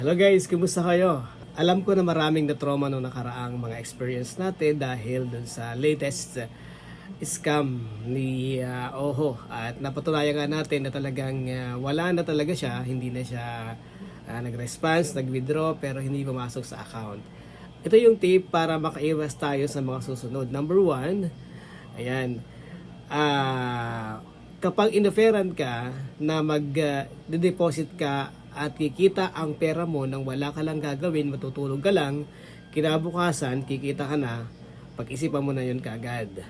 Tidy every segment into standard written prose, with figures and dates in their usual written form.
Hello guys, kumusta kayo? Alam ko na maraming na trauma nung nakaraang mga experience natin dahil dun sa latest scam ni Oho, at napatunayan nga natin na talagang wala na talaga siya, hindi na siya nag-response, nag-withdraw pero hindi pumasok sa account. Ito yung tip para makaiwas tayo sa mga susunod. Number one, ayan, kapag inoferan ka na mag-deposit ka at kikita ang pera mo nang wala ka lang gagawin, matutulog ka lang, kinabukasan kikita ka na, pag-isipan mo na yun kaagad.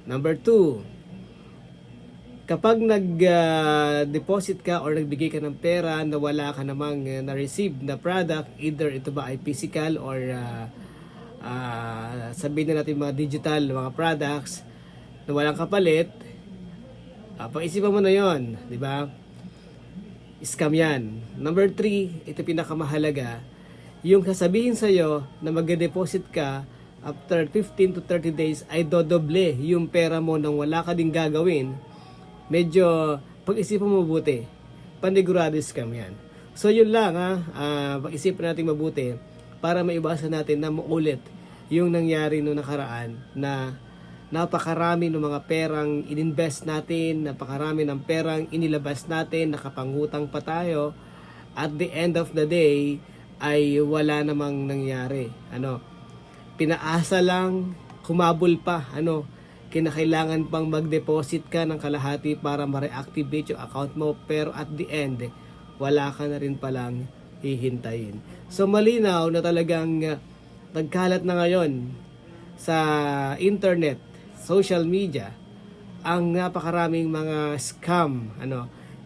Number 2, kapag nag-deposit ka or nagbigay ka ng pera na wala ka namang na-receive na product, either ito ba ay physical or sabihin na natin mga digital, mga products na walang kapalit, pag-isipan mo na yon, di ba? Scam yan. Number 3, ito pinakamahalaga, yung sasabihin sa'yo na mag-deposit ka after 15 to 30 days ay dodoble yung pera mo nang wala ka ding gagawin. Medyo pag-isipan mo mabuti. Panigurado scam yan. So yun lang pag-isipan natin mabuti para maiwasan natin na maulit yung nangyari noong nakaraan na napakarami ng mga perang ininvest natin, napakarami ng perang inilabas natin, nakapangutang pa tayo. At the end of the day, ay wala namang nangyari. Pinaasa lang, kumabol pa. Kinakailangan pang mag-deposit ka ng kalahati para ma-reactivate yung account mo. Pero at the end, wala ka na rin palang hihintayin. So malinaw na talagang nagkalat na ngayon sa internet, social media, ang napakaraming mga scam.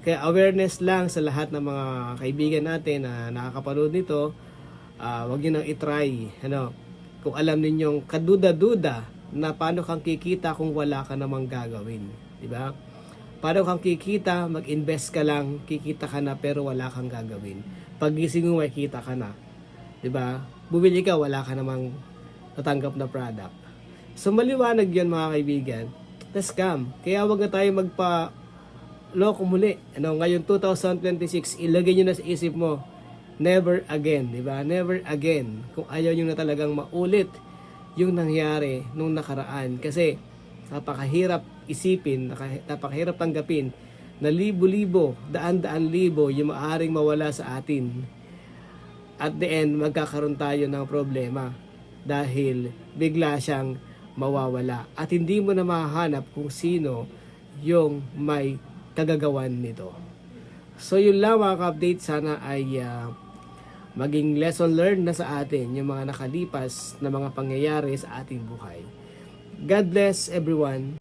Kaya awareness lang sa lahat ng mga kaibigan natin na nakakapanood nito, wag niyo nang itry. Kung alam ninyong kaduda-duda na paano kang kikita kung wala ka namang gagawin, di ba? Paano kang kikita, mag-invest ka lang, kikita ka na pero wala kang gagawin. Paggising mo, makikita ka na, di ba? Bumili ka, wala ka namang natanggap na product. So maliwanag yun mga kaibigan, na scam. Kaya wag na tayo magpa-loko muli. Ngayon 2026, ilagay nyo na sa isip mo, never again, di ba? Never again. Kung ayaw nyo na talagang maulit yung nangyari nung nakaraan. Kasi napakahirap isipin, napakahirap tanggapin na libo-libo, daan-daan libo yung maaaring mawala sa atin. At the end, magkakaroon tayo ng problema dahil bigla siyang mawawala at hindi mo na mahanap kung sino yung may kagagawan nito. So yun lang mga ka-update, sana ay maging lesson learned na sa atin yung mga nakalipas na mga pangyayari sa ating buhay. God bless everyone.